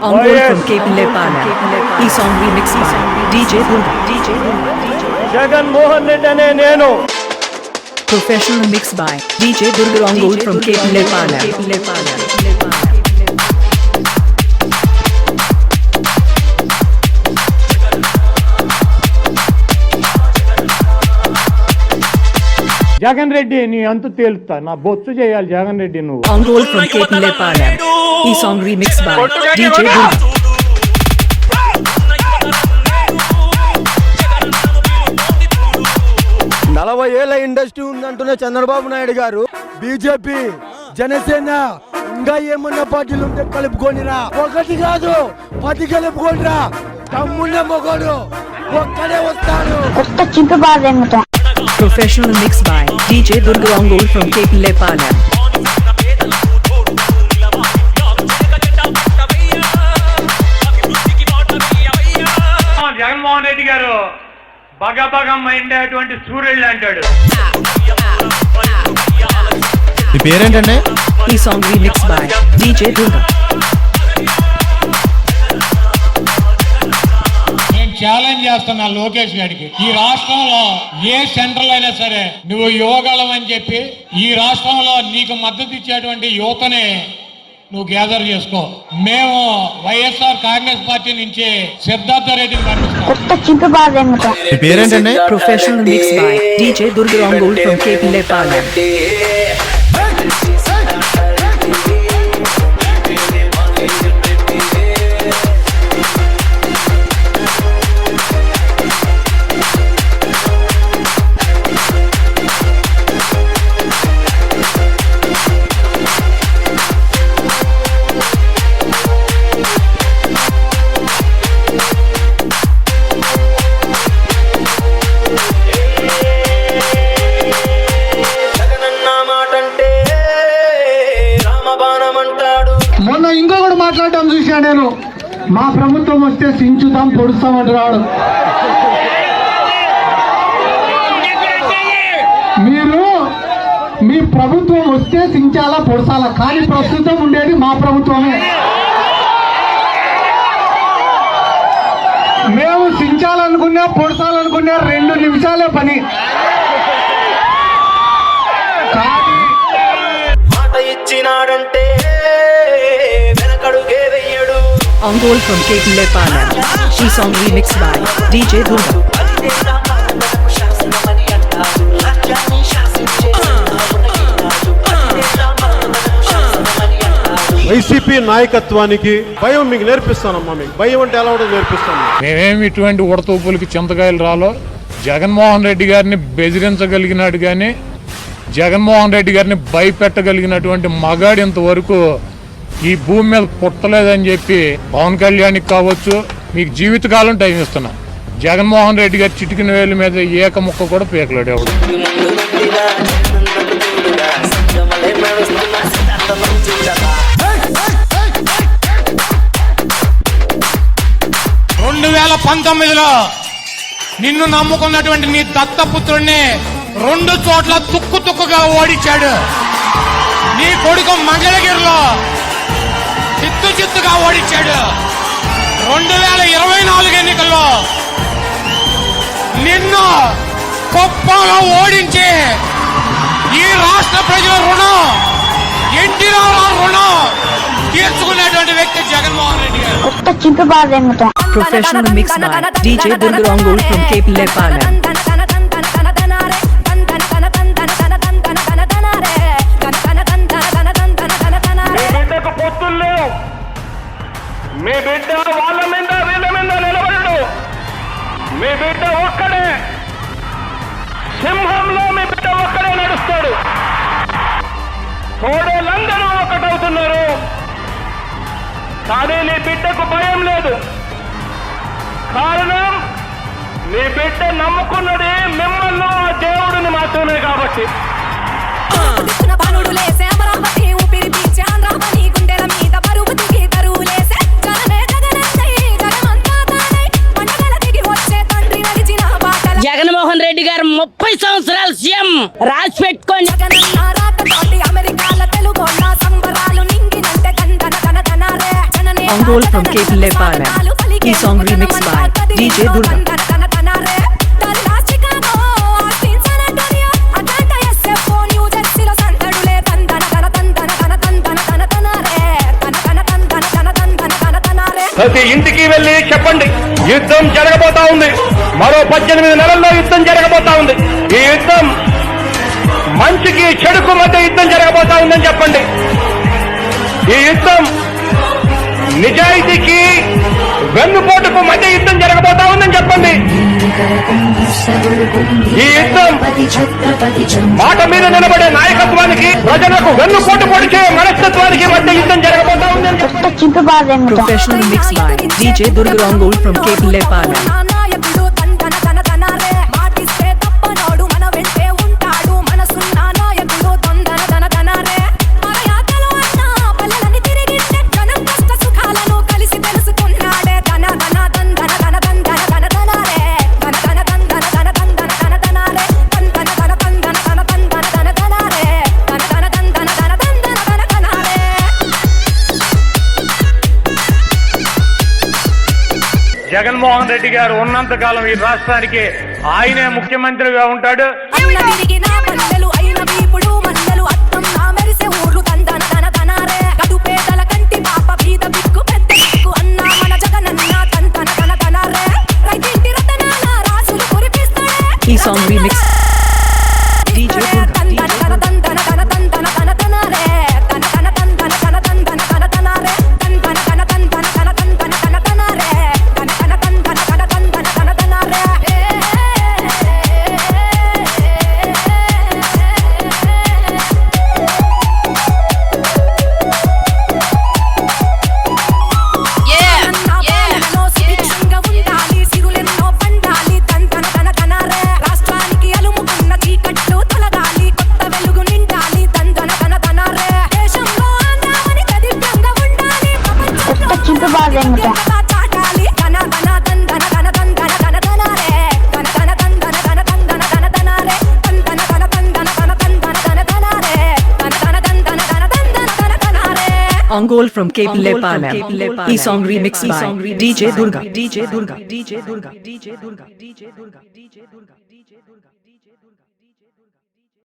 Ongol from Kepilepala. ఈ song remixed by DJ Durga. Jagan Mohan Reddy అనే నేను Professional mix by DJ Durga Ongol from Kepilepala. Jagan Reddy నీ అంతు తేలుతా నా బొత్తు చేయాలి జగన్ రెడ్డి నువ్వు Ongol from Kepilepala. ఈ song remixed by DJ Durga. నలభై ఏళ్ళ ఇండస్ట్రీ ఉందంటూనే చంద్రబాబు నాయుడు గారు బీజేపీ జనసేన ఇంకా ఏమన్నా పార్టీలు ఉంటే కలుపుకోనిరా, ఒకటి కాదు 10 కలుపుకోనిరా. తమ్ముళ్ళ మొగోడు ఒక్కడే వస్తాడు. Professional mix by DJ Durga Ongol from Kepilepala. Jaganmohan Reddy గారు బగబగం అయిండేటువంటి సూర్యుడు అంటాడు. మీ పేరేంటండి? ఈ song remixed by DJ Durga. నేను ఛాలెంజ్ చేస్తున్నా లోకేష్ గారికి, ఈ రాష్ట్రంలో ఏ సెంటర్ అయినా సరే నువ్వు యువగలం అని చెప్పి ఈ రాష్ట్రంలో నీకు మద్దతు ఇచ్చేటువంటి యువతని నువ్వు గ్యాదర్ చేసుకో. మేము వైఎస్ఆర్ కాంగ్రెస్ పార్టీ నుంచి సిద్ధార్థ రెడ్డిని పంపిస్తాం. మీ పేరేంటండి? Professional mix by DJ Durga Ongol from Kepilepala. మొన్న ఇంకొకటి మాట్లాడటం చూసా నేను, మా ప్రభుత్వం వస్తే సించుతాం పొడుస్తాం అంటున్నాడు. మీరు మీ ప్రభుత్వం వస్తే సించాలా పొడసాలా, కానీ ప్రస్తుతం ఉండేది మా ప్రభుత్వమే. మేము సించాలనుకున్నా పొడసాలనుకున్నా 2 నిమిషాలే పని. ఇచ్చినాడంటే వెనకడుగే వెయ్యడు. Ongol from Kepilepala. ఈ song remixed by DJ Durga. YCP నాయకత్వానికి భయం మీకు నేర్పిస్తానమ్మా. మీకు భయం అంటే ఎలా ఉంటుందో నేర్పిస్తాను. మేమేమి ఇటువంటి ఉడతూపులకి చింతకాయలు రాలో. జగన్మోహన్ రెడ్డి గారిని బెదిరించగలిగినాడు కానీ జగన్మోహన్ రెడ్డి గారిని భయపెట్టగలిగినటువంటి మగాడు ఇంతవరకు ఈ భూమి మీద పుట్టలేదని చెప్పి పవన్ కళ్యాణ్కి కావచ్చు, మీకు జీవితకాలం టైం ఇస్తున్నా. జగన్మోహన్ రెడ్డి గారి చిటికిన వేలు మీద ఏక ముక్క కూడా పీకలేడు ఎవడు. 2019లో నిన్ను నమ్ముకున్నటువంటి నీ దత్తపుత్రుడిని 2 చోట్ల తుక్కుగా ఓడించాడు. నీ కొడుకు మంగళగిరిలో చిత్తుగా ఓడించాడు. 2024 ఎన్నికల్లో నిన్ను కుప్పంలో ఓడించి ఈ రాష్ట్ర ప్రజల రుణం, ఎన్టీ రామారావు రుణం తీర్చుకునేటువంటి వ్యక్తి జగన్మోహన్ రెడ్డి గారు. Professional mix by DJ Durga Ongol from Kepilepala. మీ బిడ్డ వాళ్ళ మీద వీళ్ళ మీద నిలబడడు. మీ బిడ్డ ఒక్కడే, సింహంలో మీ బిడ్డ ఒక్కడే నడుస్తాడు. తోడేళ్ళందరూ ఒకటవుతున్నారు, కానీ నీ బిడ్డకు భయం లేదు. కారణం నీ బిడ్డ నమ్ముకున్నది మిమ్మల్ని ఆ దేవుడిని మాత్రమే కాబట్టి. జగన్మోహన్ రెడ్డి గారు 30 సంవత్సరాలు సీఎం రాసి పెట్టుకొని Ongole from Kepilepalem. E song remixed by DJ Durga. ప్రతి ఇంటికి వెళ్ళి చెప్పండి, యుద్ధం జరగబోతా ఉంది. మరో 18 నెలల్లో యుద్ధం జరగబోతా ఉంది. ఈ యుద్ధం మంచికి చెడుకు మధ్య యుద్ధం జరగబోతా ఉందని చెప్పండి. ఈ యుద్ధం నిజాయితీకి వెన్నుపోటుకు మధ్య యుద్ధం జరగబోతా ఉందని చెప్పండి. ఈ యుద్ధం మాట మీద నిలబడే నాయకత్వానికి, ప్రజలకు వెన్నుపోటు పొడిచే మనస్తత్వానికి మధ్య యుద్ధం జరగబోతా ఉందని చెప్పండి. Professional mixed by DJ Durga Ongole from Kepilepalem. Jaganmohan Reddy గారు ఉన్నంత కాలం ఈ రాష్ట్రానికి ఆయనే ముఖ్యమంత్రిగా ఉంటాడు. E song remix DJ Durga. Ongole from Kepilepalem. E song remixed by DJ Durga. DJ Durga. DJ Durga. DJ Durga. DJ Durga. DJ Durga. DJ Durga.